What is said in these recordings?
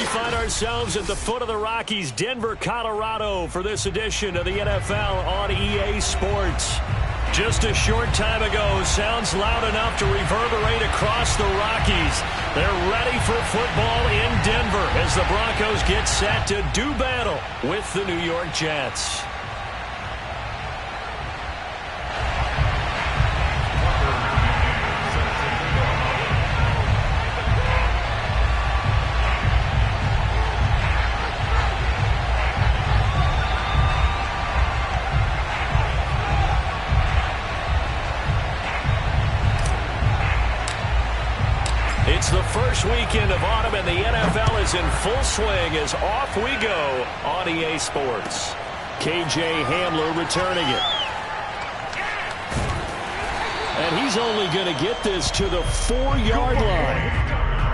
find ourselves at the foot of the Rockies, Denver, Colorado, for this edition of the NFL on EA Sports. Just a short time ago, sounds loud enough to reverberate across the Rockies. They're ready for football in Denver as the Broncos get set to do battle with the New York Jets. It's the first weekend of autumn, and the NFL is in full swing as off we go on EA Sports. KJ Hamler returning it. And he's only going to get this to the 4-yard line.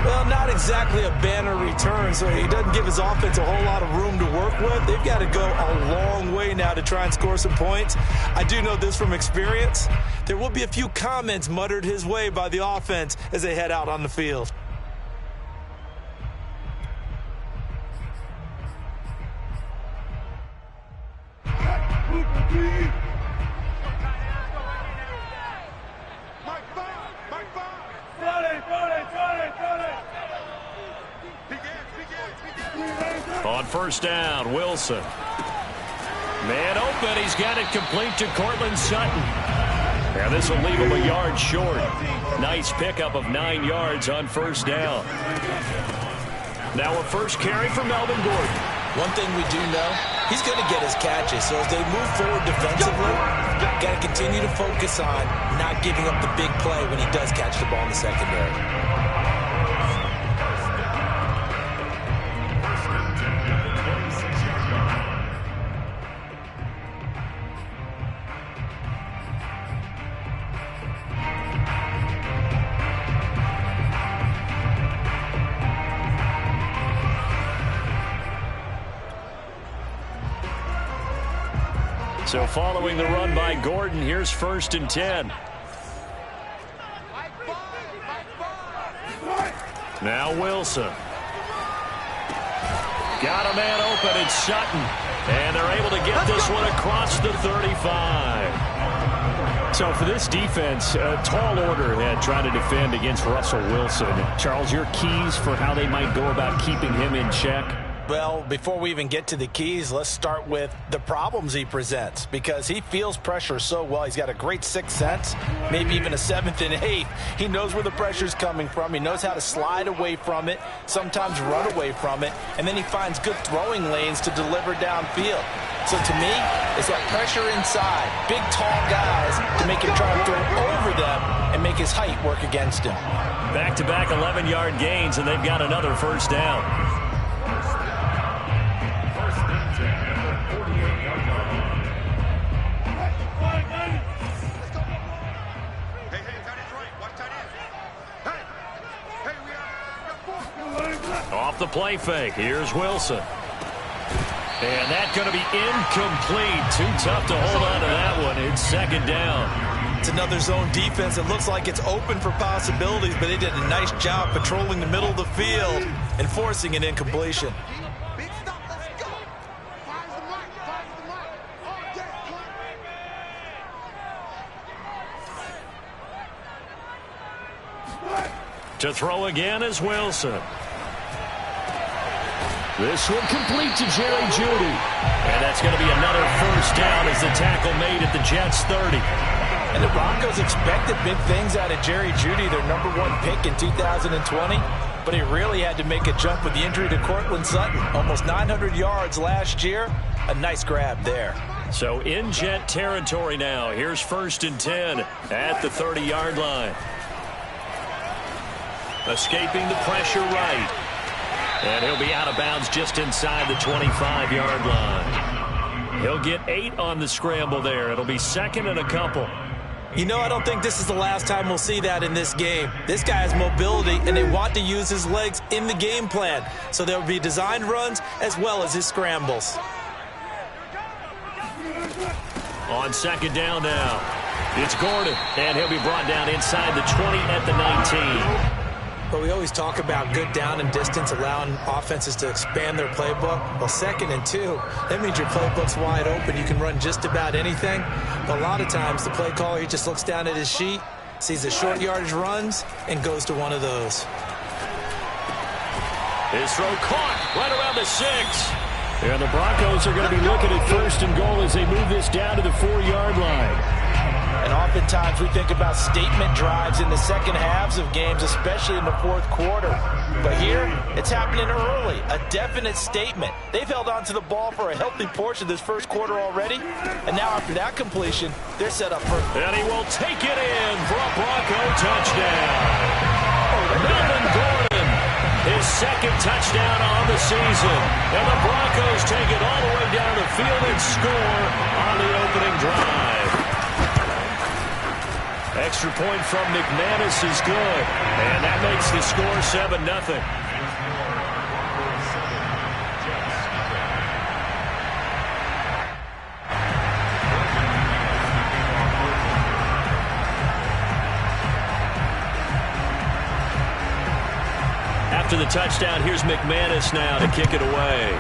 Well, not exactly a banner return, so he doesn't give his offense a whole lot of room to work with. They've got to go a long way now to try and score some points. I do know this from experience. There will be a few comments muttered his way by the offense as they head out on the field. On first down, Wilson. Man open. He's got it complete to Cortland Sutton. And this will leave him a yard short. Nice pickup of 9 yards on first down. Now a first carry for Melvin Gordon. One thing we do know, he's going to get his catches. So as they move forward defensively, got to continue to focus on not giving up the big play when he does catch the ball in the secondary. So following the run by Gordon, here's first and 10. Now Wilson. Got a man open, it's Sutton. And they're able to get this one across the 35. So for this defense, a tall order had tried to defend against Russell Wilson. Charles, your keys for how they might go about keeping him in check? Well, before we even get to the keys, let's start with the problems he presents, because he feels pressure so well. He's got a great sixth sense, maybe even a seventh and eighth. He knows where the pressure's coming from. He knows how to slide away from it, sometimes run away from it, and then he finds good throwing lanes to deliver downfield. So to me, it's that pressure inside, big, tall guys to make him try to throw over them and make his height work against him. Back-to-back 11-yard gains, and they've got another first down. Off the play fake, here's Wilson. And that's going to be incomplete. Too tough to hold on to that one. It's second down. It's another zone defense. It looks like it's open for possibilities, but they did a nice job patrolling the middle of the field and forcing an incompletion. To throw again is Wilson. This one complete to Jerry Jeudy. And that's going to be another first down as the tackle made at the Jets' 30. And the Broncos expected big things out of Jerry Jeudy, their #1 pick in 2020. But he really had to make a jump with the injury to Cortland Sutton. Almost 900 yards last year. A nice grab there. So in Jet territory now. Here's first and 10 at the 30-yard line. Escaping the pressure right. And he'll be out of bounds just inside the 25-yard line. He'll get 8 on the scramble there. It'll be second and a couple. You know, I don't think this is the last time we'll see that in this game. This guy has mobility, and they want to use his legs in the game plan. So there will be designed runs as well as his scrambles. On second down now, it's Gordon, and he'll be brought down inside the 20 at the 19. But we always talk about good down and distance, allowing offenses to expand their playbook. Well, 2nd and 2, that means your playbook's wide open. You can run just about anything. But a lot of times, the play caller, he just looks down at his sheet, sees the short yardage runs, and goes to one of those. His throw caught right around the 6. And the Broncos are going to be looking at 1st and goal as they move this down to the 4-yard line. And oftentimes we think about statement drives in the second halves of games, especially in the 4th quarter. But here, it's happening early, a definite statement. They've held on to the ball for a healthy portion of this 1st quarter already. And now after that completion, they're set up for... And he will take it in for a Bronco touchdown. Melvin Gordon, his 2nd touchdown on the season. And the Broncos take it all the way down the field and score on the opening drive. Extra point from McManus is good. And that makes the score 7-0. After the touchdown, here's McManus now to kick it away.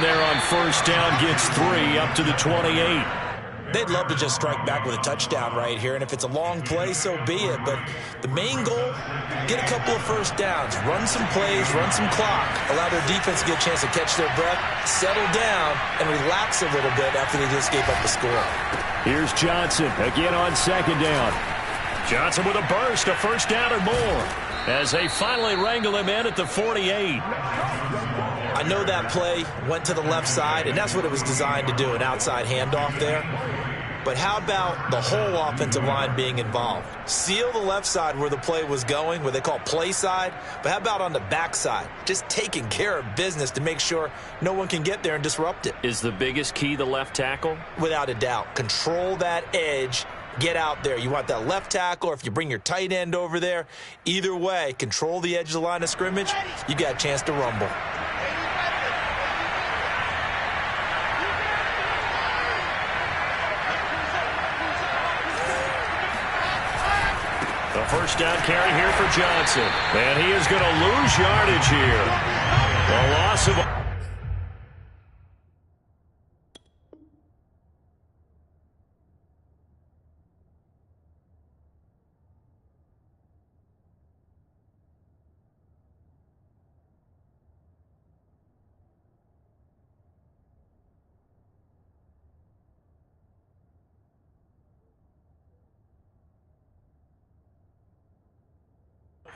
There on 1st down gets 3 up to the 28. They'd love to just strike back with a touchdown right here, and if it's a long play, so be it. But the main goal, get a couple of 1st downs, run some plays, run some clock, allow their defense to get a chance to catch their breath, settle down, and relax a little bit after they just gave up the score. Here's Johnson again on 2nd down. Johnson with a burst, a 1st down or more, as they finally wrangle him in at the 48. I know that play went to the left side, and that's what it was designed to do, an outside handoff there. But how about the whole offensive line being involved? Seal the left side where the play was going, what they call play side. But how about on the back side? Just taking care of business to make sure no one can get there and disrupt it. Is the biggest key the left tackle? Without a doubt. Control that edge. Get out there. You want that left tackle, or if you bring your tight end over there, either way, control the edge of the line of scrimmage, you got a chance to rumble. The 1st down carry here for Johnson. And he is going to lose yardage here. The loss of...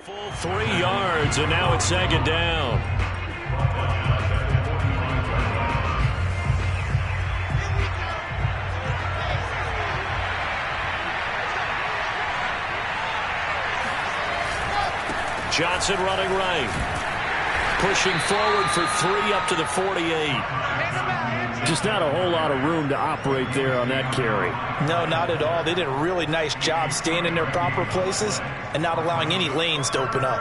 Full 3 yards, and now it's 2nd down. Johnson running right. Pushing forward for 3 up to the 48. Just not a whole lot of room to operate there on that carry. No, not at all. They did a really nice job staying in their proper places and not allowing any lanes to open up.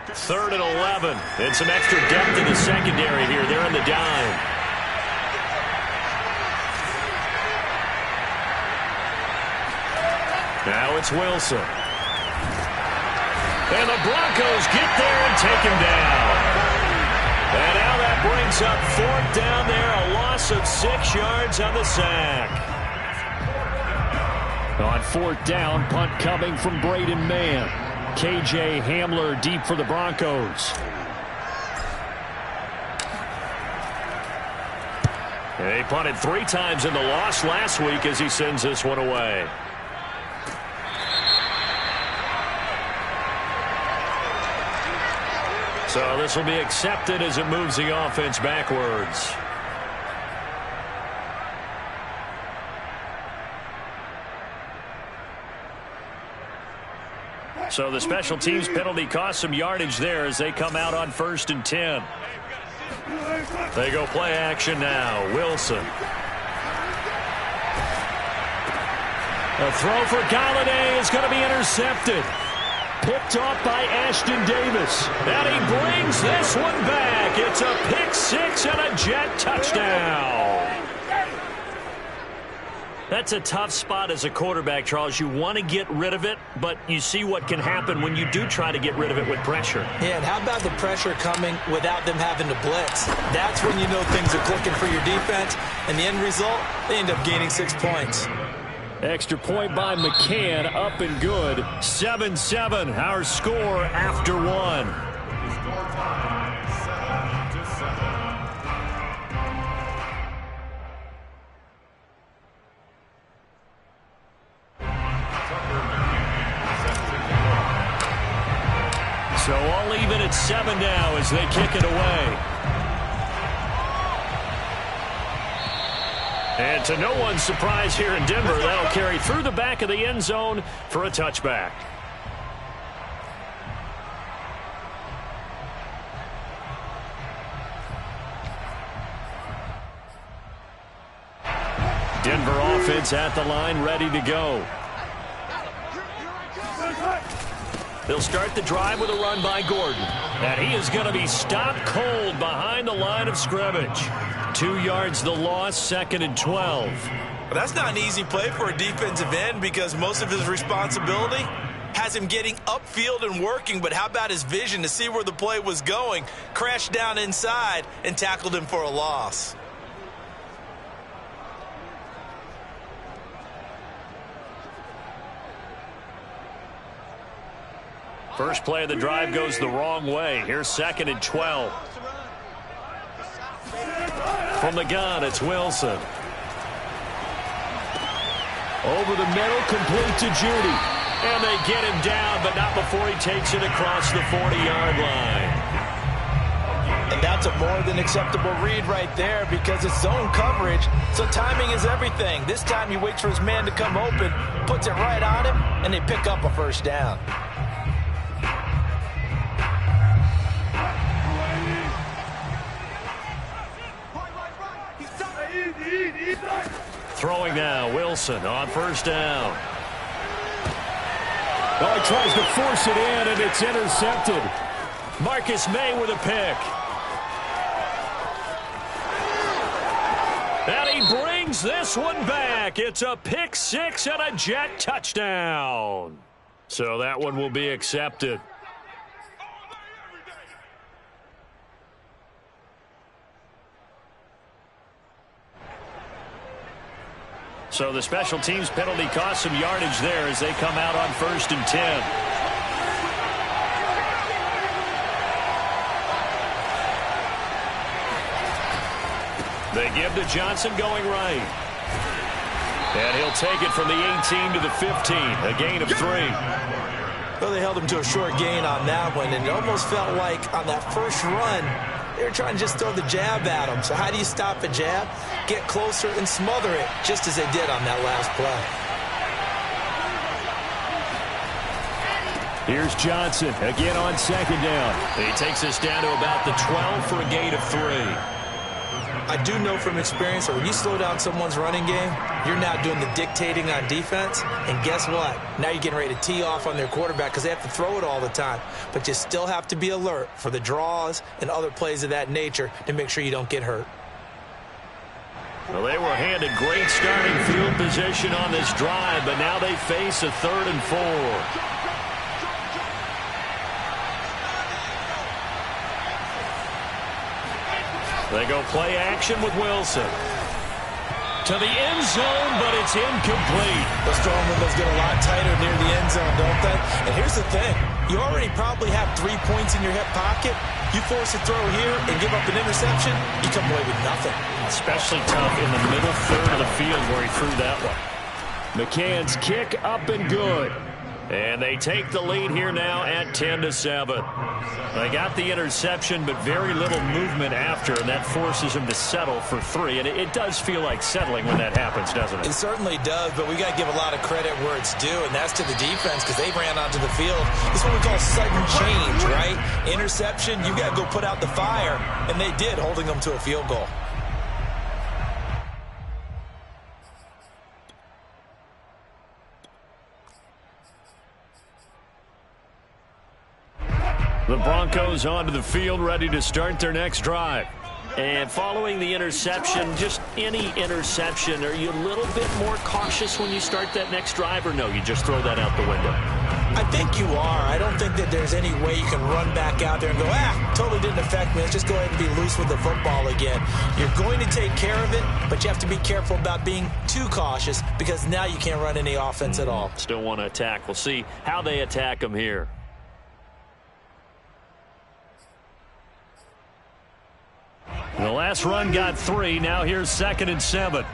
3rd and 11. And some extra depth in the secondary here. They're in the dime. Now it's Wilson. And the Broncos get there and take him down. And now that brings up 4th down there, a loss of 6 yards on the sack. On 4th down, punt coming from Braden Mann. KJ Hamler deep for the Broncos. And he punted 3 times in the loss last week as he sends this one away. So this will be accepted as it moves the offense backwards. So the special teams penalty cost some yardage there as they come out on 1st and 10. They go play action now. Wilson. A throw for Galladay is going to be intercepted. Picked off by Ashton Davis. And he brings this one back. It's a pick 6 and a Jet touchdown. That's a tough spot as a quarterback, Charles. You want to get rid of it, but you see what can happen when you do try to get rid of it with pressure. Yeah, and how about the pressure coming without them having to blitz? That's when you know things are clicking for your defense, and the end result, they end up gaining 6 points. Extra point by McCann, up and good. 7-7, our score after 1. So all even at 7 now as they kick it away. And to no one's surprise here in Denver, that'll carry through the back of the end zone for a touchback. Denver offense at the line, ready to go. They'll start the drive with a run by Gordon. And he is going to be stopped cold behind the line of scrimmage. 2 yards the loss, 2nd and 12. Well, that's not an easy play for a defensive end because most of his responsibility has him getting upfield and working. But how about his vision to see where the play was going? Crashed down inside and tackled him for a loss. First play of the drive goes the wrong way. Here's 2nd and 12. From the gun, it's Wilson. Over the middle, complete to Judy. And they get him down, but not before he takes it across the 40-yard line. And that's a more than acceptable read right there because it's zone coverage, so timing is everything. This time he waits for his man to come open, puts it right on him, and they pick up a first down. Throwing now, Wilson on first down. Oh, he tries to force it in, and it's intercepted. Marcus May with a pick. And he brings this one back. It's a pick 6 and a Jet touchdown. So that one will be accepted. So the special teams penalty cost some yardage there as they come out on 1st and 10. They give to Johnson going right. And he'll take it from the 18 to the 15, a gain of 3. Well, they held him to a short gain on that one, and it almost felt like on that first run, they were trying to just throw the jab at him. So how do you stop a jab? Get closer and smother it, just as they did on that last play. Here's Johnson again on 2nd down. He takes us down to about the 12 for a gain of 3. I do know from experience that when you slow down someone's running game, you're now doing the dictating on defense. And guess what? Now you're getting ready to tee off on their quarterback because they have to throw it all the time. But you still have to be alert for the draws and other plays of that nature to make sure you don't get hurt. Well, they were handed great starting field position on this drive, but now they face a 3rd and 4. They go play action with Wilson. To the end zone, but it's incomplete. The storm windows get a lot tighter near the end zone, don't they? And here's the thing. You already probably have 3 points in your hip pocket. You force a throw here and give up an interception, you come away with nothing. Especially tough in the middle third of the field where he threw that one. McCann's kick up and good. And they take the lead here now at 10-7. They got the interception, but very little movement after, and that forces them to settle for 3. And it does feel like settling when that happens, doesn't it? It certainly does, but we got to give a lot of credit where it's due, and that's to the defense because they ran onto the field. This is what we call sudden change, right? Interception, you got to go put out the fire, and they did, holding them to a field goal. The Broncos onto the field, ready to start their next drive. And following the interception, just any interception, are you a little bit more cautious when you start that next drive, or no, you just throw that out the window? I think you are. I don't think that there's any way you can run back out there and go, totally didn't affect me. Let's just go ahead and be loose with the football again. You're going to take care of it, but you have to be careful about being too cautious because now you can't run any offense at all. Still want to attack. We'll see how they attack them here. The last run got 3. Now here's 2nd and 7.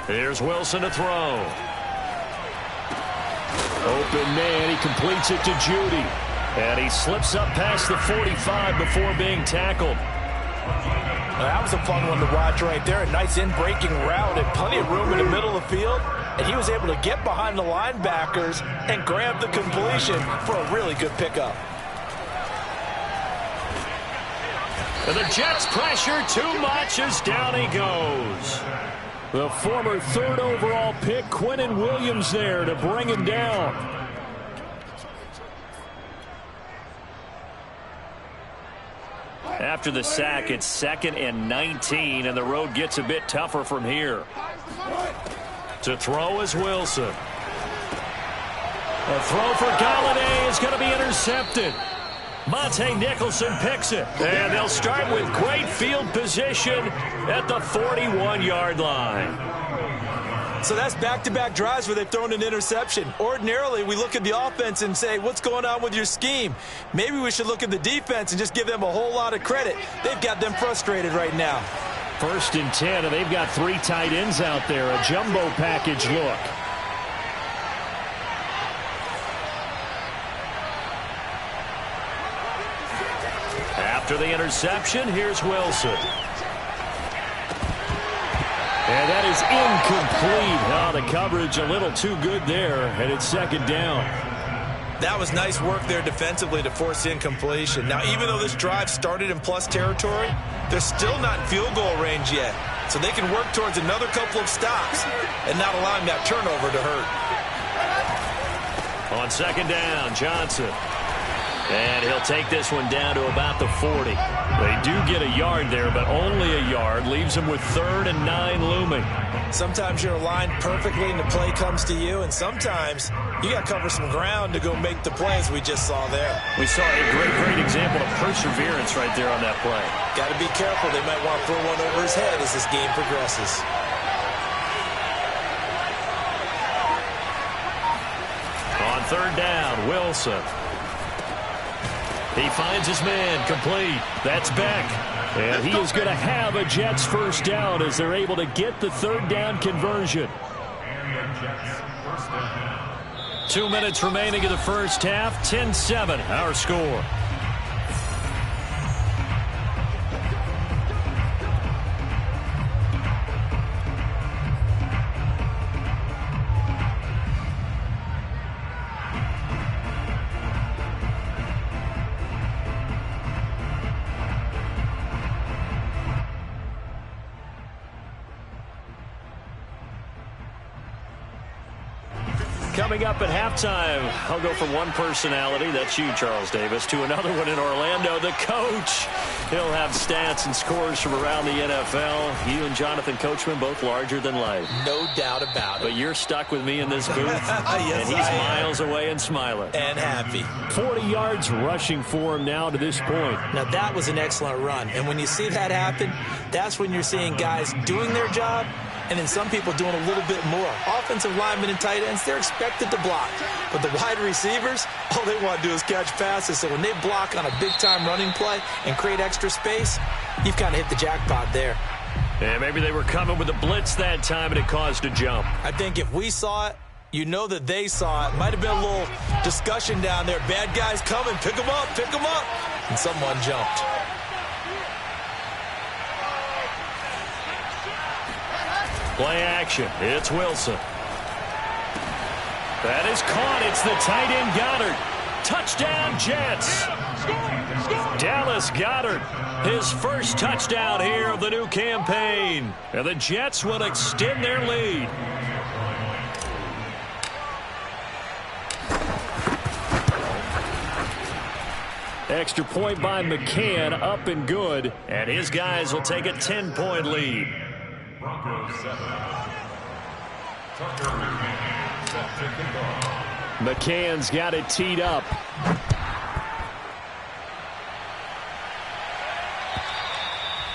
Here's Wilson to throw. Open man. He completes it to Judy. And he slips up past the 45 before being tackled. That was a fun one to watch right there. A nice in-breaking route and plenty of room in the middle of the field. And he was able to get behind the linebackers and grab the completion for a really good pickup. And the Jets pressure too much as down he goes. The former 3rd overall pick, Quinnen Williams, there to bring him down. After the sack, it's 2nd and 19, and the road gets a bit tougher from here. To throw is Wilson. A throw for Galladay is going to be intercepted. Monte Nicholson picks it, and they'll start with great field position at the 41-yard line. So that's back-to-back drives where they've thrown an interception. Ordinarily, we look at the offense and say, what's going on with your scheme? Maybe we should look at the defense and just give them a whole lot of credit. They've got them frustrated right now. 1st and 10, and they've got 3 tight ends out there. A jumbo package look. After the interception, here's Wilson. And that is incomplete. The coverage a little too good there, and it's 2nd down. That was nice work there defensively to force incompletion. Now, even though this drive started in plus territory, they're still not in field goal range yet. So they can work towards another couple of stops and not allowing that turnover to hurt. On 2nd down, Johnson. And he'll take this one down to about the 40. They do get a yard there, but only a yard. Leaves them with 3rd and 9 looming. Sometimes you're aligned perfectly and the play comes to you, and sometimes you got to cover some ground to go make the plays we just saw there. We saw a great example of perseverance right there on that play. Got to be careful. They might want to throw one over his head as this game progresses. On 3rd down, Wilson. He finds his man, complete. That's Beck. And he is going to have a Jets 1st down as they're able to get the 3rd down conversion. 2 minutes remaining in the first half. 10-7, our score. Coming up at halftime, I'll go from one personality, that's you, Charles Davis, to another one in Orlando, the coach. He'll have stats and scores from around the NFL. You and Jonathan Coachman, both larger than life. No doubt about it. But you're stuck with me in this booth, yes, and he's miles away and smiling. And happy. 40 yards rushing for him now to this point. Now, that was an excellent run. And when you see that happen, that's when you're seeing guys doing their job and then some people doing a little bit more. Offensive linemen and tight ends, they're expected to block. But the wide receivers, all they want to do is catch passes. So when they block on a big-time running play and create extra space, you've kind of hit the jackpot there. And maybe they were coming with a blitz that time, and it caused a jump. I think if we saw it, you know that they saw it. Might have been a little discussion down there. Bad guys coming. Pick them up. Pick them up. And someone jumped. Play action. It's Wilson. That is caught. It's the tight end Goddard. Touchdown, Jets. Dallas Goddard, his first touchdown here of the new campaign. And the Jets will extend their lead. Extra point by McCann, up and good. And his guys will take a 10-point lead. McCann's got it teed up.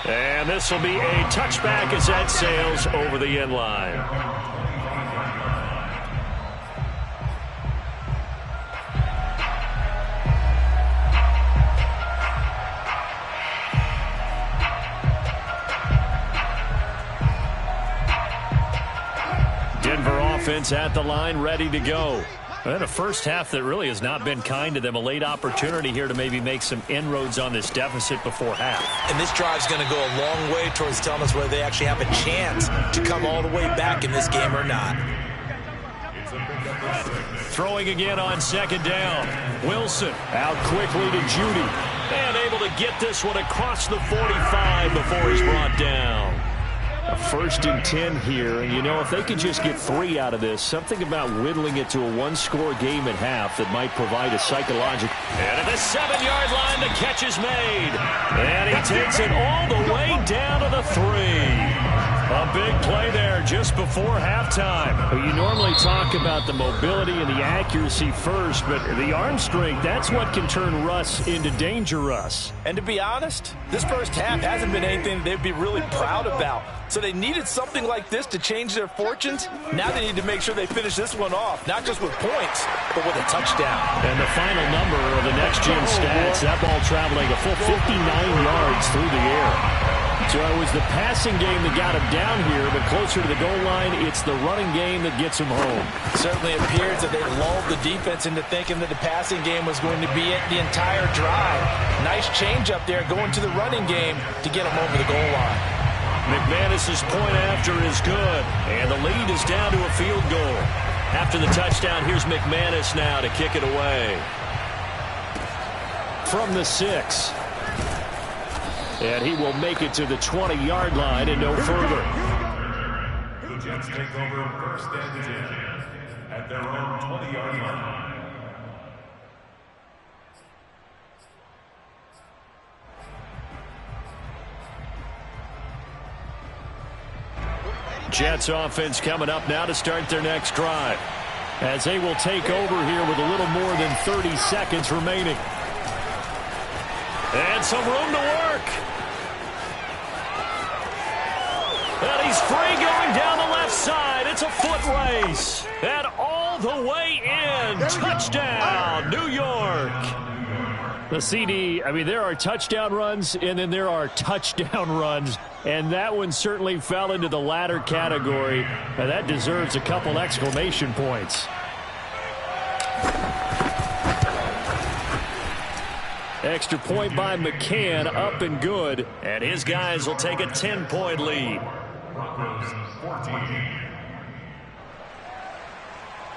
And this will be a touchback as that sails over the end line. Offense at the line, ready to go. And a first half that really has not been kind to them. A late opportunity here to maybe make some inroads on this deficit before half. And this drive's going to go a long way towards telling us whether they actually have a chance to come all the way back in this game or not. Throwing again on second down. Wilson out quickly to Judy. And able to get this one across the 45 before he's brought down. A 1st and 10 here, and you know, if they could just get 3 out of this, something about whittling it to a one-score game at half that might provide a psychological. And at the 7-yard line, the catch is made. And he takes it all the way down to the 3. A big play there just before halftime. You normally talk about the mobility and the accuracy first, but the arm strength, that's what can turn Russ into danger Russ. And to be honest, this first half hasn't been anything they'd be really proud about. So they needed something like this to change their fortunes. Now they need to make sure they finish this one off, not just with points, but with a touchdown. And the final number of the next-gen stats, that ball traveling a full 59 yards through the air. So it was the passing game that got him down here, but closer to the goal line, it's the running game that gets him home. Certainly appears that they lulled the defense into thinking that the passing game was going to be it the entire drive. Nice change up there going to the running game to get him over the goal line. McManus's point after is good, and the lead is down to a field goal. After the touchdown, here's McManus now to kick it away. From the 6. And he will make it to the 20-yard line and no further. The Jets take over 1st and 10 at their own 20-yard line. Jets offense coming up now to start their next drive, as they will take over here with a little more than 30 seconds remaining. And some room to work. And he's free going down the left side. It's a foot race. And all the way in. Touchdown, New York. The CD, I mean, there are touchdown runs, and then there are touchdown runs. And that one certainly fell into the latter category. And that deserves a couple exclamation points. Extra point by McCann, up and good. And his guys will take a 10-point lead. Broncos 14.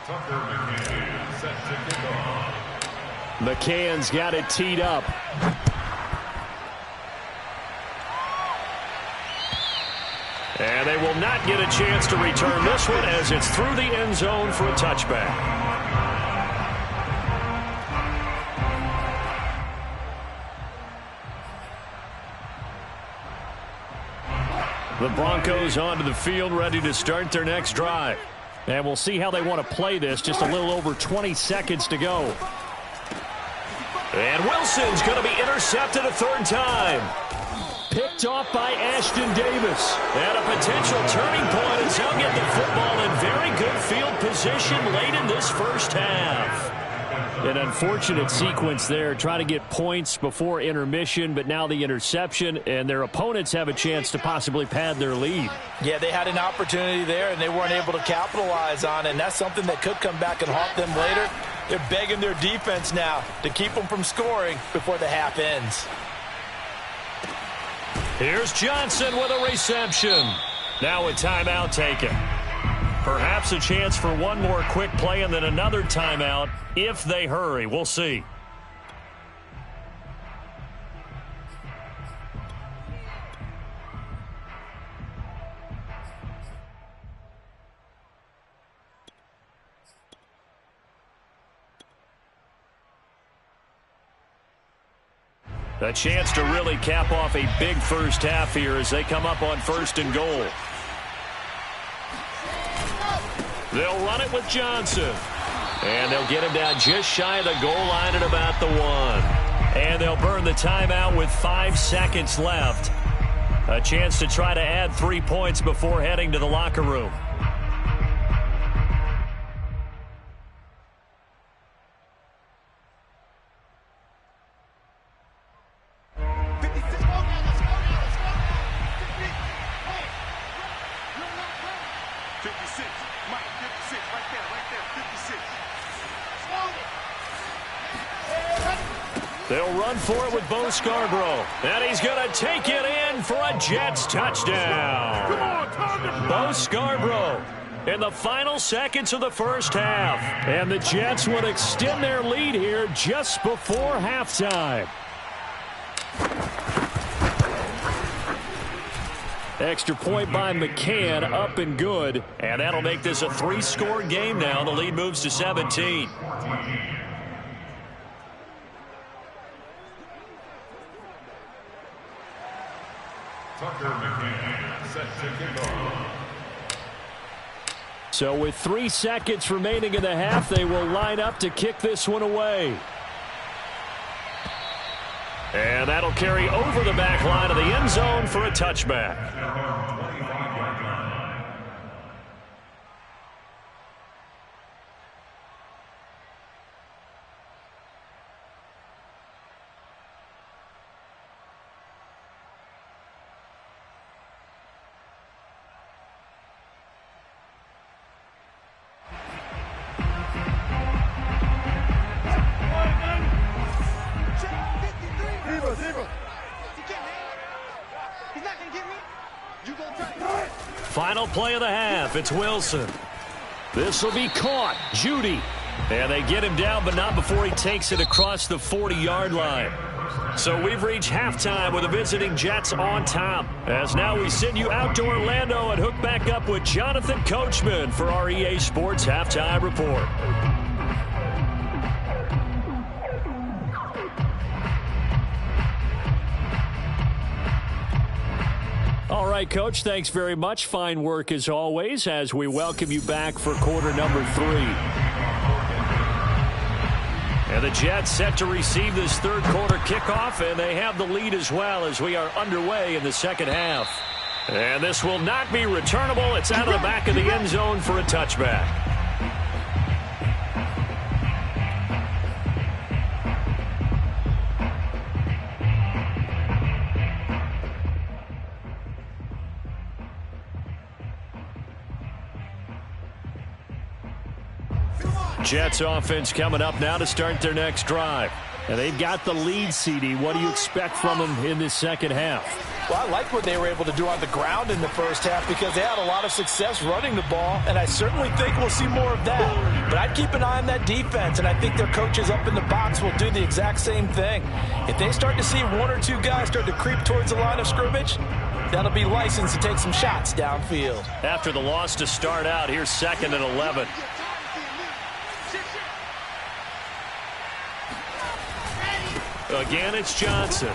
Tucker McCann set to kick off. McCann's got it teed up. And they will not get a chance to return this one as it's through the end zone for a touchback. The Broncos onto the field, ready to start their next drive. And we'll see how they want to play this. Just a little over 20 seconds to go. And Wilson's going to be intercepted a 3rd time. picked off by Ashton Davis. And a potential turning point as they'll get the football in very good field position late in this first half. An unfortunate sequence there, trying to get points before intermission, but now the interception, and their opponents have a chance to possibly pad their lead. Yeah, they had an opportunity there, and they weren't able to capitalize on it, and that's something that could come back and haunt them later. They're begging their defense now to keep them from scoring before the half ends. Here's Johnson with a reception. Now a timeout taken. Perhaps a chance for one more quick play and then another timeout if they hurry. We'll see. A chance to really cap off a big first half here as they come up on 1st and goal. They'll run it with Johnson. And they'll get him down just shy of the goal line at about the 1. And they'll burn the timeout with 5 seconds left. A chance to try to add 3 points before heading to the locker room. They'll run for it with Bo Scarborough. And he's going to take it in for a Jets touchdown. Bo Scarborough in the final seconds of the first half. And the Jets would extend their lead here just before halftime. Extra point by McCann, up and good. And that'll make this a 3-score game now. The lead moves to 17. So with 3 seconds remaining in the half, they will line up to kick this one away. And that'll carry over the back line of the end zone for a touchback. Final play of the half. It's Wilson. This will be caught. Judy. And they get him down, but not before he takes it across the 40-yard line. So we've reached halftime with the visiting Jets on top. As now we send you out to Orlando and hook back up with Jonathan Coachman for our EA Sports Halftime Report. All right, Coach, thanks very much. Fine work as always as we welcome you back for quarter number 3. And the Jets set to receive this third quarter kickoff, and they have the lead as well as we are underway in the second half. And this will not be returnable. It's out of the back of the end zone for a touchback. Jets offense coming up now to start their next drive. And they've got the lead, CD. What do you expect from them in this second half? Well, I like what they were able to do on the ground in the first half because they had a lot of success running the ball, and I certainly think we'll see more of that. But I'd keep an eye on that defense, and I think their coaches up in the box will do the exact same thing. If they start to see 1 or 2 guys start to creep towards the line of scrimmage, that'll be licensed to take some shots downfield. After the loss to start out, here's 2nd and 11. Again, it's Johnson.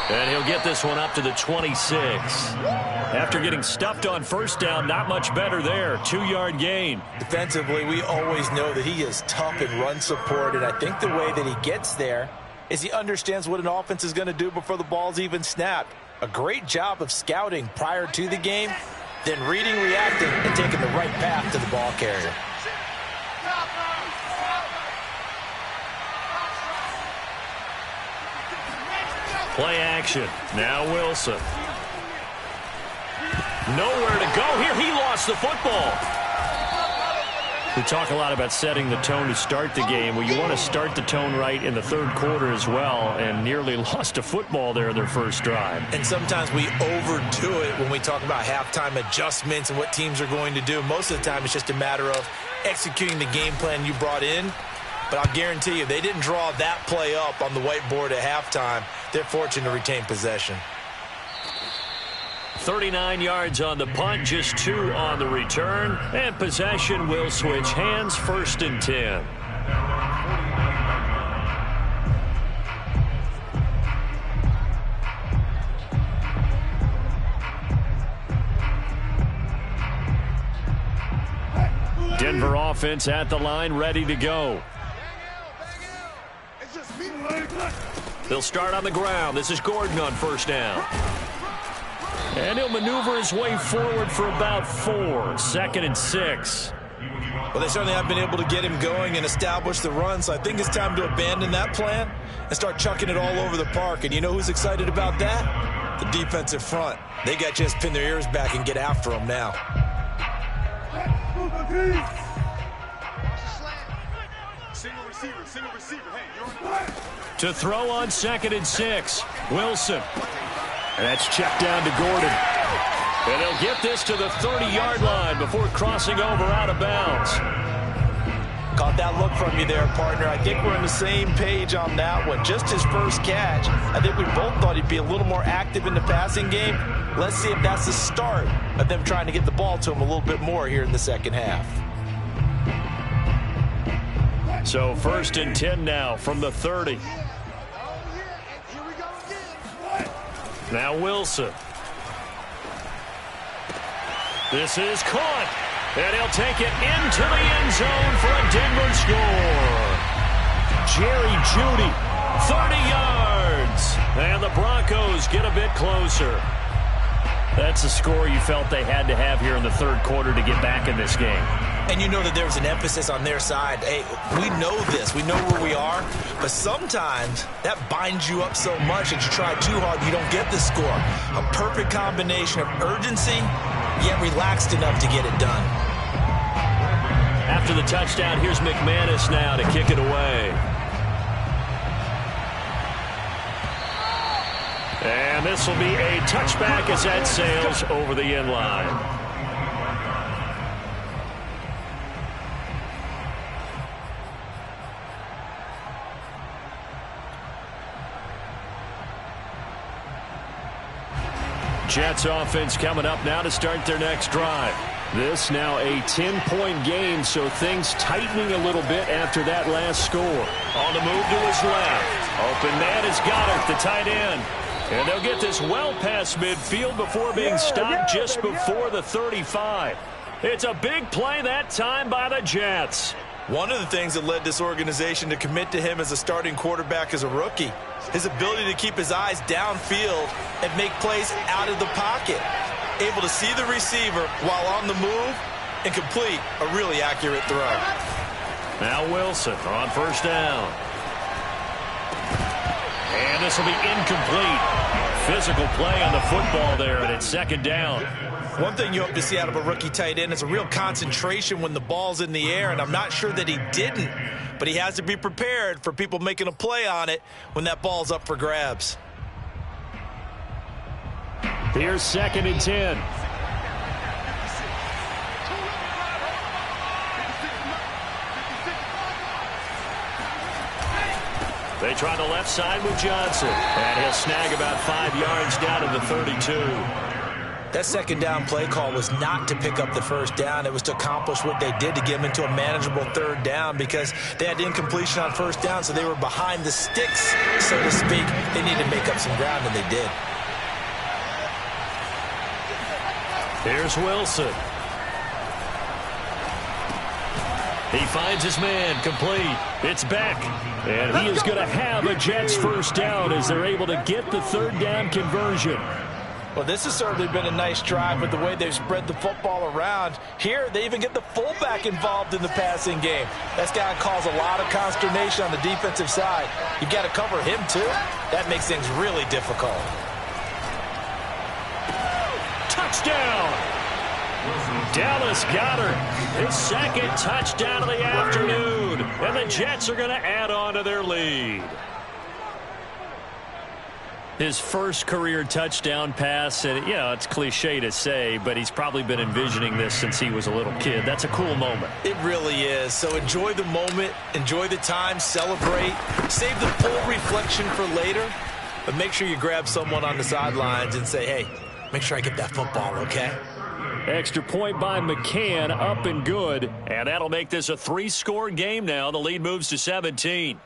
And he'll get this one up to the 26. After getting stuffed on first down, not much better there. 2-yard gain. Defensively, we always know that he is tough in run support, and I think the way that he gets there is he understands what an offense is going to do before the ball's even snapped. A great job of scouting prior to the game, then reading, reacting, and taking the right path to the ball carrier. Play action. Now Wilson. Nowhere to go here. He lost the football. We talk a lot about setting the tone to start the game. Well, you want to start the tone right in the third quarter as well, and nearly lost a football there in their first drive. And sometimes we overdo it when we talk about halftime adjustments and what teams are going to do. Most of the time, it's just a matter of executing the game plan you brought in. But I'll guarantee you, they didn't draw that play up on the whiteboard at halftime. They're fortunate to retain possession. 39 yards on the punt, just 2 on the return. And possession will switch hands, 1st and 10. Denver offense at the line, ready to go. They'll start on the ground. This is Gordon on 1st down. And he'll maneuver his way forward for about 4. 2nd and 6. Well, they certainly have been able to get him going and establish the run, so I think it's time to abandon that plan and start chucking it all over the park. And you know who's excited about that? The defensive front. They got to just pin their ears back and get after him now. To throw on 2nd and 6. Wilson. And that's checked down to Gordon. And they'll get this to the 30-yard line before crossing over out of bounds. Caught that look from you there, partner. I think we're on the same page on that one. Just his first catch. I think we both thought he'd be a little more active in the passing game. Let's see if that's the start of them trying to get the ball to him a little bit more here in the second half. So 1st and 10 now from the 30. Now Wilson. This is caught. And he'll take it into the end zone for a Denver score. Jerry Jeudy, 30 yards. And the Broncos get a bit closer. That's a score you felt they had to have here in the third quarter to get back in this game. And you know that there was an emphasis on their side. Hey, we know this. We know where we are. But sometimes that binds you up so much that you try too hard, you don't get the score. A perfect combination of urgency, yet relaxed enough to get it done. After the touchdown, here's McManus now to kick it away. And this will be a touchback as that sails over the end line. Jets offense coming up now to start their next drive. This now a 10-point game, so things tightening a little bit after that last score. On the move to his left. Open man is Goddard, the tight end. And they'll get this well past midfield before being stopped just before the 35. It's a big play that time by the Jets. One of the things that led this organization to commit to him as a starting quarterback as a rookie, his ability to keep his eyes downfield and make plays out of the pocket. Able to see the receiver while on the move and complete a really accurate throw. Now Wilson on 1st down. And this will be incomplete. Physical play on the football there, and it's 2nd down. One thing you hope to see out of a rookie tight end is a real concentration when the ball's in the air, and I'm not sure that he didn't, but he has to be prepared for people making a play on it when that ball's up for grabs. Here's 2nd and 10. They try the left side with Johnson, and he'll snag about 5 yards down to the 32. That 2nd down play call was not to pick up the 1st down. It was to accomplish what they did to get them into a manageable 3rd down because they had incompletion on 1st down, so they were behind the sticks, so to speak. They needed to make up some ground, and they did. Here's Wilson. He finds his man, complete. It's Beck. And he is going to have a Jets first down as they're able to get the third down conversion. Well, this has certainly been a nice drive with the way they've spread the football around. Here, they even get the fullback involved in the passing game. That's got to cause a lot of consternation on the defensive side. You've got to cover him, too. That makes things really difficult. Touchdown! Dallas Goedert, his second touchdown of the afternoon. And the Jets are going to add on to their lead. His first career touchdown pass, and it's cliche to say, but he's probably been envisioning this since he was a little kid. That's a cool moment. It really is. So enjoy the moment, enjoy the time, celebrate, save the full reflection for later, but make sure you grab someone on the sidelines and say, hey, make sure I get that football, okay? Extra point by McCann, up and good, and that'll make this a 3-score game now. The lead moves to 17.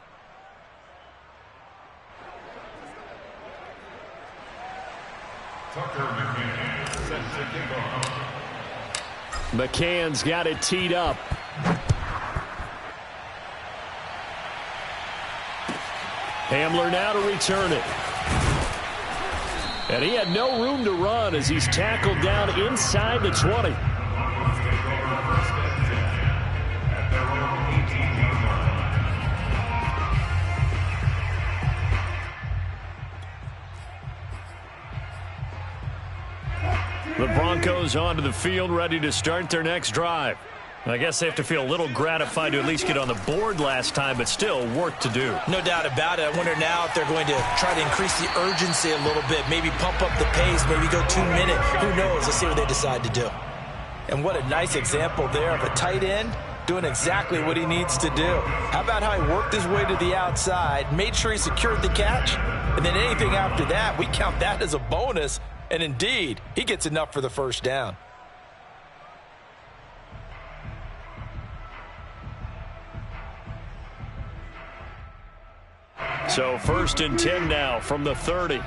McCann's got it teed up. Hamler now to return it. And he had no room to run as he's tackled down inside the 20. The Broncos onto the field, ready to start their next drive. I guess they have to feel a little gratified to at least get on the board last time, but still work to do. No doubt about it. I wonder now if they're going to try to increase the urgency a little bit, maybe pump up the pace, maybe go 2 minutes. Who knows? Let's see what they decide to do. And what a nice example there of a tight end doing exactly what he needs to do. How about how he worked his way to the outside, made sure he secured the catch, and then anything after that, we count that as a bonus. And indeed, he gets enough for the first down. So 1st and 10 now from the 30.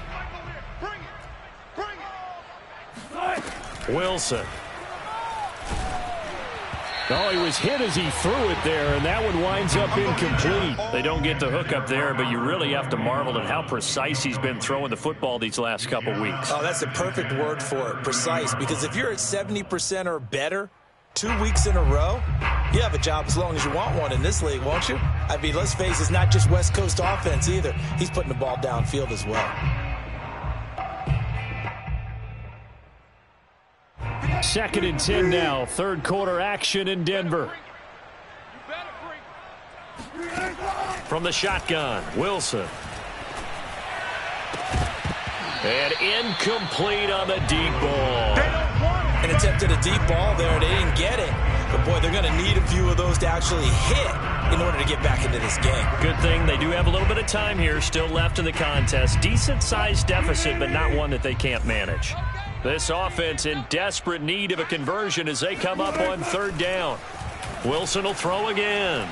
Wilson. Oh, he was hit as he threw it there, and that one winds up incomplete. They don't get the hook up there, but you really have to marvel at how precise he's been throwing the football these last couple weeks. Oh, that's the perfect word for it, precise, because if you're at 70% or better 2 weeks in a row, you have a job as long as you want one in this league, won't you? I mean, let's face it, it's not just West Coast offense either. He's putting the ball downfield as well. 2nd and 10 now. 3rd quarter action in Denver. From the shotgun, Wilson. And incomplete on the deep ball. An attempt at a deep ball there. They didn't get it. But, boy, they're going to need a few of those to actually hit in order to get back into this game. Good thing they do have a little bit of time here still left in the contest. Decent-sized deficit, but not one that they can't manage. This offense in desperate need of a conversion as they come up on 3rd down. Wilson will throw again.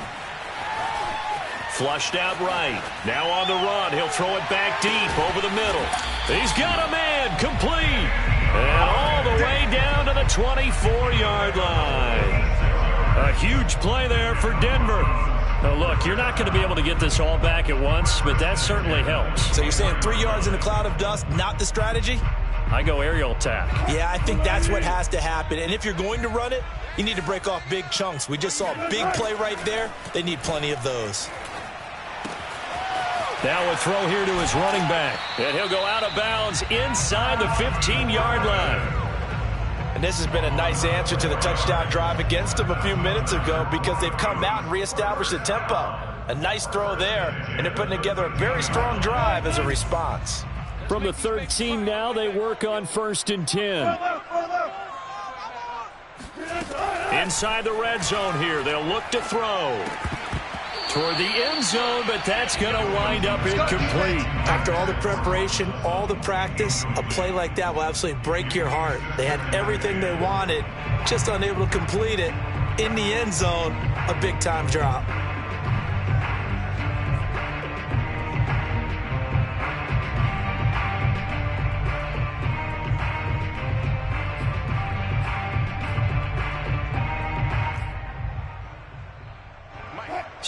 Flushed out right. Now on the run. He'll throw it back deep over the middle. He's got a man. Complete. And all the way down to the 24-yard line. A huge play there for Denver. Now, look, you're not going to be able to get this all back at once, but that certainly helps. So you're saying 3 yards in a cloud of dust, not the strategy? I go aerial attack. Yeah, I think that's what has to happen. And if you're going to run it, you need to break off big chunks. We just saw a big play right there. They need plenty of those. Now a throw here to his running back. And he'll go out of bounds inside the 15-yard line. And this has been a nice answer to the touchdown drive against them a few minutes ago because they've come out and reestablished the tempo. A nice throw there, and they're putting together a very strong drive as a response. From the 13 now, they work on 1st and 10. Inside the red zone here, they'll look to throw. Toward the end zone, but that's going to wind up incomplete. After all the preparation, all the practice, a play like that will absolutely break your heart. They had everything they wanted, just unable to complete it. In the end zone, a big-time drop.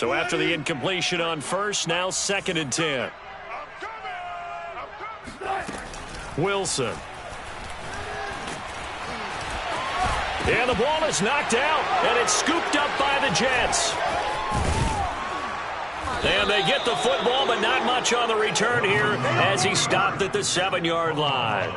So after the incompletion on first, now 2nd and 10. Wilson. And the ball is knocked out, and it's scooped up by the Jets. And they get the football, but not much on the return here as he stopped at the 7-yard line.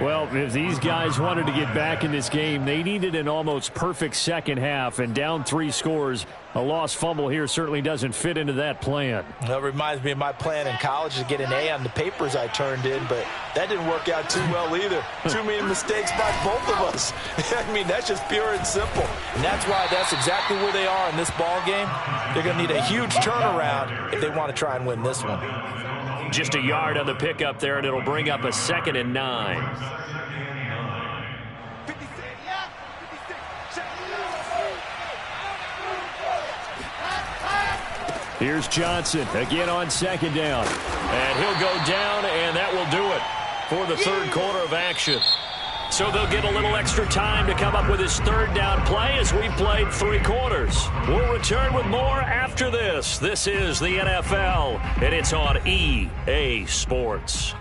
Well, if these guys wanted to get back in this game, they needed an almost perfect second half, and down 3 scores. A lost fumble here certainly doesn't fit into that plan. That reminds me of my plan in college to get an A on the papers I turned in, but that didn't work out too well either. Too many mistakes by both of us. I mean, that's just pure and simple. And that's why that's exactly where they are in this ball game. They're going to need a huge turnaround if they want to try and win this one. Just a yard on the pickup there, and it'll bring up a 2nd and 9. Here's Johnson again on 2nd down. And he'll go down, and that will do it for the 3rd quarter of action. So they'll get a little extra time to come up with his 3rd down play as we've played 3 quarters. We'll return with more after this. This is the NFL, and it's on EA Sports.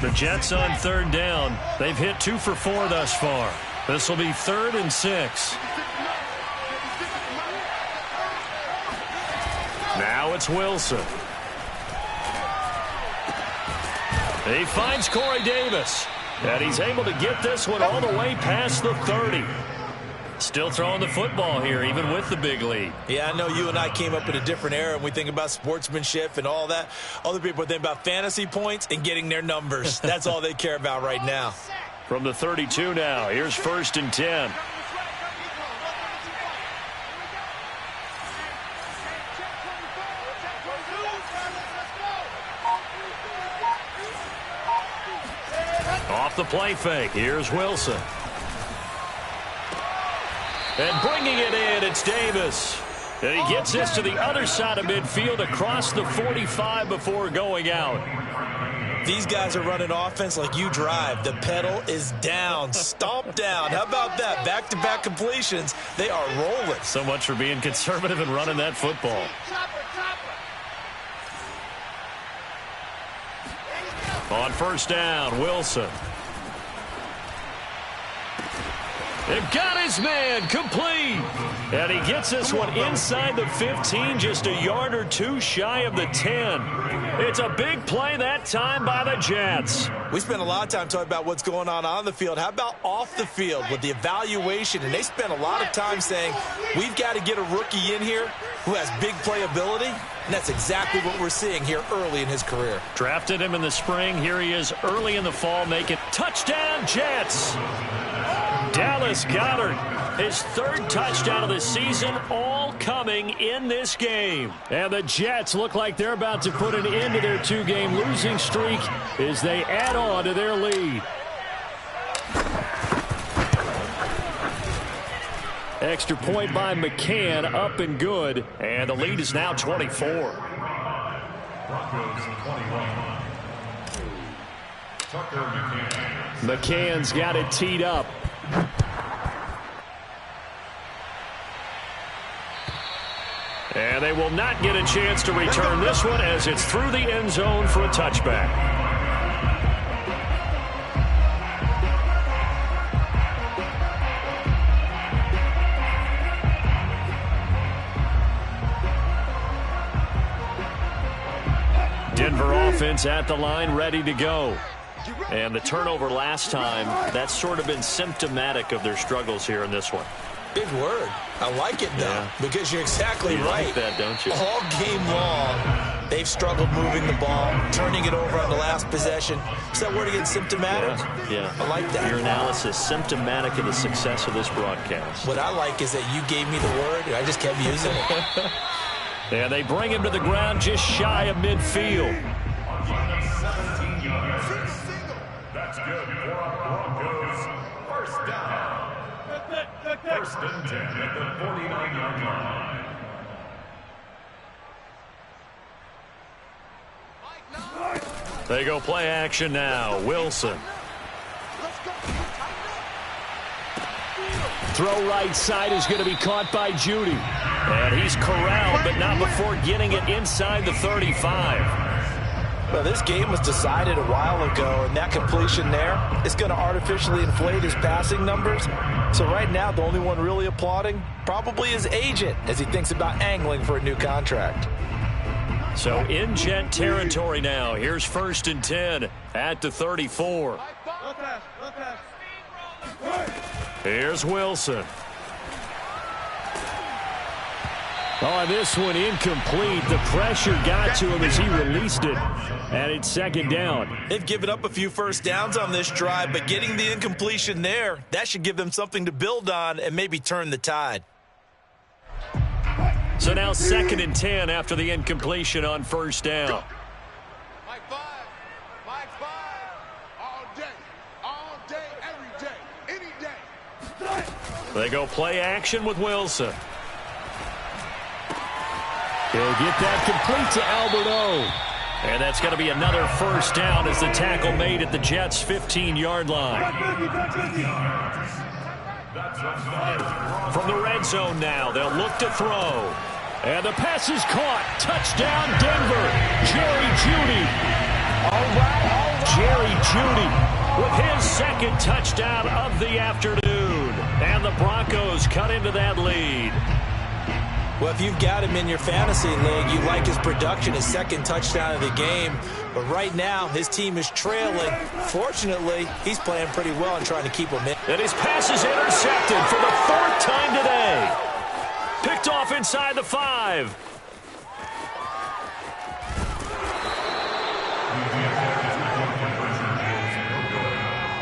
The Jets on 3rd down. They've hit 2 for 4 thus far. This will be 3rd and 6. Now it's Wilson. He finds Corey Davis. And he's able to get this one all the way past the 30. Still throwing the football here, even with the big lead. Yeah, I know you and I came up in a different era, and we think about sportsmanship and all that. Other people think about fantasy points and getting their numbers. That's all they care about right now. From the 32 now, here's 1st and 10. Off the play fake, here's Wilson. And bringing it in, it's Davis. And he gets this to the other side of midfield across the 45 before going out. These guys are running offense like you drive. The pedal is down, stomp down. How about that? Back-to-back completions. They are rolling. So much for being conservative and running that football. On 1st down, Wilson. They've got his man complete. And he gets this one inside the 15, just a yard or 2 shy of the 10. It's a big play that time by the Jets. We spent a lot of time talking about what's going on the field. How about off the field with the evaluation? And they spent a lot of time saying, we've got to get a rookie in here who has big playability. And that's exactly what we're seeing here early in his career. Drafted him in the spring. Here he is early in the fall making touchdown Jets. Dallas Goedert, his 3rd touchdown of the season, all coming in this game. And the Jets look like they're about to put an end to their 2-game losing streak as they add on to their lead. Extra point by McCann, up and good. And the lead is now 24. Broncos 21. McCann's got it teed up. And they will not get a chance to return this one as it's through the end zone for a touchback. Denver offense at the line, ready to go. And the turnover last time, that's sort of been symptomatic of their struggles here in this one. Big word. I like it, though, because you're exactly right. You like that, don't you? All game long, they've struggled moving the ball, turning it over on the last possession. Is that word again, symptomatic? Yeah. I like that. Your analysis, symptomatic of the success of this broadcast. What I like is that you gave me the word, and I just kept using it. And they bring him to the ground just shy of midfield. 17 yards. That's good for our Broncos. 1st down. 1st and 10 at the 49-yard line. They go play action now. Wilson. Throw right side is going to be caught by Judy. And he's corralled, but not before getting it inside the 35. Well, this game was decided a while ago, and that completion there is going to artificially inflate his passing numbers. So right now, the only one really applauding probably his agent as he thinks about angling for a new contract. So in Jet territory now. Here's 1st and 10 at the 34. Here's Wilson. Oh, this one incomplete. The pressure got to him as he released it. And it's 2nd down. They've given up a few first downs on this drive, but getting the incompletion there, that should give them something to build on and maybe turn the tide. So now 2nd and 10 after the incompletion on 1st down. Mike 5. All day, every day, any day. They go play action with Wilson. He'll get that complete to Alberto. And that's going to be another 1st down as the tackle made at the Jets' 15-yard line. From the red zone now, they'll look to throw. And the pass is caught. Touchdown, Denver. Jerry Jeudy. Jerry Jeudy with his 2nd touchdown of the afternoon. And the Broncos cut into that lead. Well, if you've got him in your fantasy league, you like his production, his 2nd touchdown of the game. But right now, his team is trailing. Fortunately, he's playing pretty well and trying to keep him in. And his pass is intercepted for the 4th time today. Picked off inside the 5.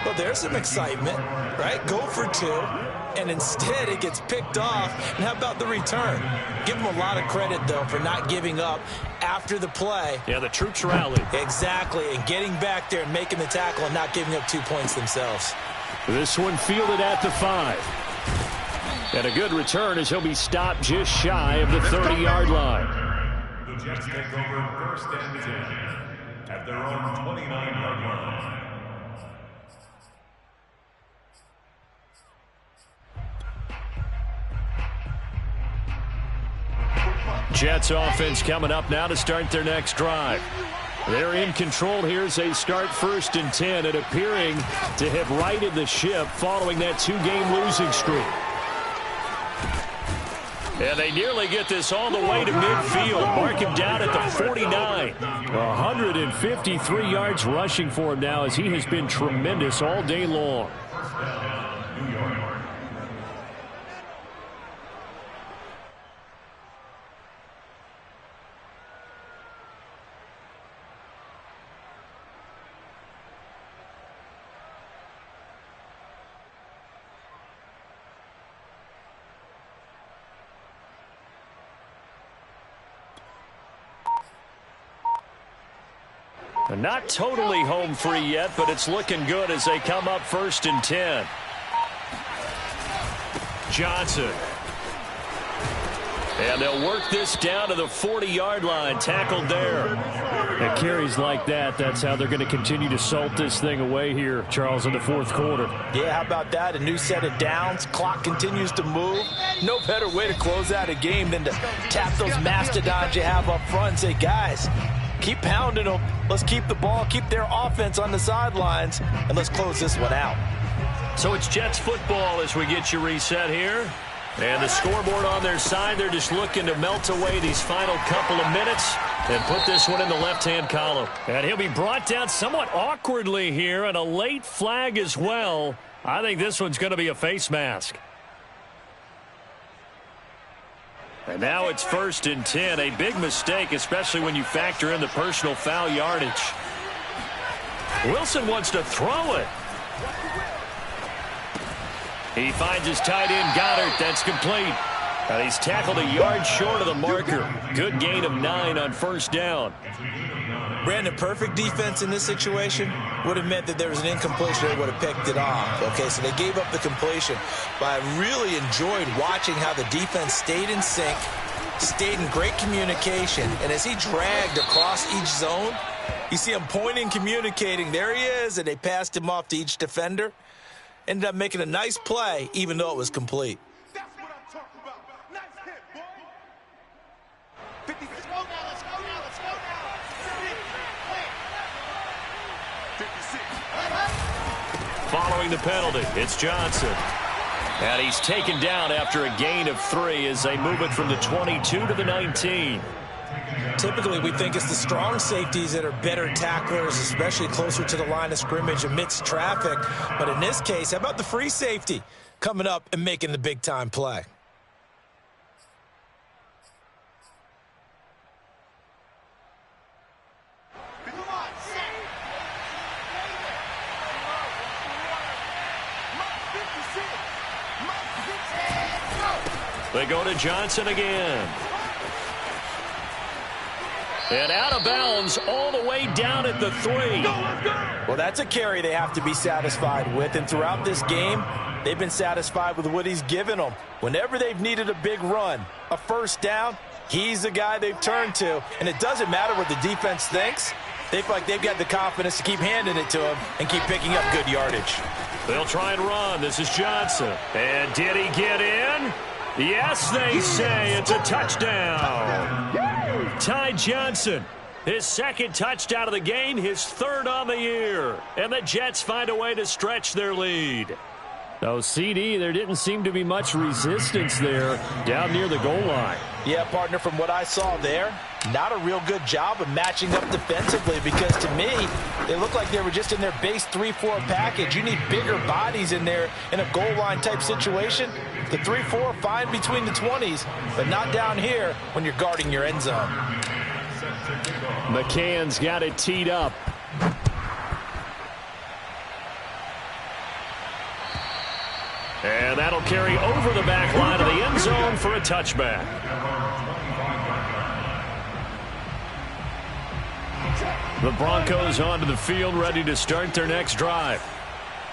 Well, there's some excitement, right? Go for 2. And instead it gets picked off. And how about the return? Give him a lot of credit, though, for not giving up after the play. Yeah, the troops rallied. Exactly, and getting back there and making the tackle and not giving up 2 points themselves. This one fielded at the 5. And a good return as he'll be stopped just shy of the 30-yard line. The Jets take over 1st and 10 at their own 29-yard line. Jets offense coming up now to start their next drive. They're in control here as they start 1st and 10 and appearing to have righted the ship following that 2-game losing streak. And they nearly get this all the way to midfield. Mark him down at the 49. 153 yards rushing for him now as he has been tremendous all day long. Not totally home free yet, but it's looking good as they come up 1st and 10. Johnson. And they'll work this down to the 40-yard line. Tackled there. And carries like that, that's how they're going to continue to salt this thing away here, Charles, in the 4th quarter. Yeah, how about that? A new set of downs. Clock continues to move. No better way to close out a game than to tap those mastodons you have up front and say, guys, keep pounding them. Let's keep the ball, keep their offense on the sidelines, and let's close this one out. So it's Jets football as we get you reset here. And the scoreboard on their side, they're just looking to melt away these final couple of minutes and put this one in the left-hand column. And he'll be brought down somewhat awkwardly here, and a late flag as well. I think this one's going to be a face mask. And now it's 1st and 10. A big mistake, especially when you factor in the personal foul yardage. Wilson wants to throw it. He finds his tight end, Goddard. That's complete. And he's tackled a yard short of the marker. Good gain of 9 on 1st down. Brandon, perfect defense in this situation would have meant that there was an incompletion. They would have picked it off. Okay, so they gave up the completion. But I really enjoyed watching how the defense stayed in sync, stayed in great communication. And as he dragged across each zone, You see him pointing, communicating. There he is, and they passed him off to each defender. Ended up making a nice play, even though it was complete. That's what I'm talking about. Nice hit, boy. 50. Let's go now. Let's go now. Let's go now. 56. Following the penalty, it's Johnson. And he's taken down after a gain of 3 as they move it from the 22 to the 19. Typically, we think it's the strong safeties that are better tacklers, especially closer to the line of scrimmage amidst traffic. But in this case, how about the free safety coming up and making the big-time play? They go to Johnson again. And out of bounds all the way down at the 3. Well, that's a carry they have to be satisfied with. And throughout this game, they've been satisfied with what he's given them. Whenever they've needed a big run, a first down, he's the guy they've turned to. And it doesn't matter what the defense thinks. They feel like they've got the confidence to keep handing it to him and keep picking up good yardage. They'll try and run. This is Johnson. And did he get in? Yes, they say it's a touchdown. Ty Johnson, his second touchdown of the game, his 3rd on the year. And the Jets find a way to stretch their lead. So, CD, there didn't seem to be much resistance there down near the goal line. Yeah, partner, from what I saw there, not a real good job of matching up defensively because to me, they look like they were just in their base 3-4 package. You need bigger bodies in there in a goal line type situation. The 3-4, fine between the 20s, but not down here when you're guarding your end zone. McCann's got it teed up. And that'll carry over the back line of the end zone for a touchback. The Broncos onto the field, ready to start their next drive.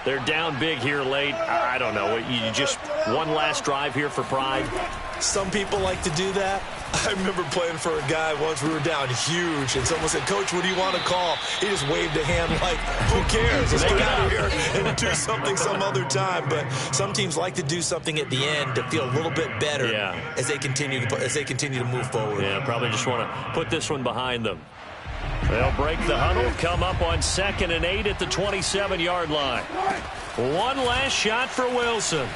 They're down big here late. I don't know. You just one last drive here for pride. Some people like to do that. I remember playing for a guy once. We were down huge, and someone said, "Coach, what do you want to call?" He just waved a hand like, who cares? Let's get out of here and do something some other time. But some teams like to do something at the end to feel a little bit better as they continue to move forward. Yeah, probably just want to put this one behind them. They'll break the huddle, come up on 2nd and 8 at the 27-yard line. One last shot for Wilson.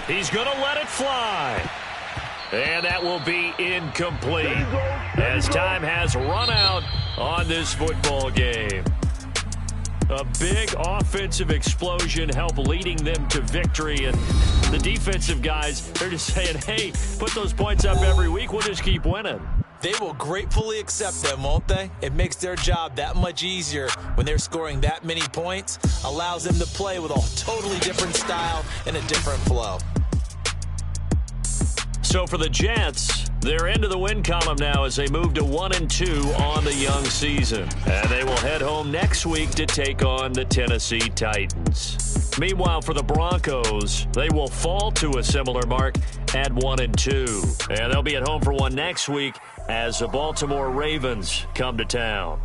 He's going to let it fly. And that will be incomplete as time has run out on this football game. A big offensive explosion helped leading them to victory. And the defensive guys, they're just saying, hey, put those points up every week. We'll just keep winning. They will gratefully accept them, won't they? It makes their job that much easier when they're scoring that many points. Allows them to play with a totally different style and a different flow. So for the Jets, they're into the win column now as they move to 1-2 on the young season. And they will head home next week to take on the Tennessee Titans. Meanwhile, for the Broncos, they will fall to a similar mark at 1-2. And they'll be at home for one next week as the Baltimore Ravens come to town.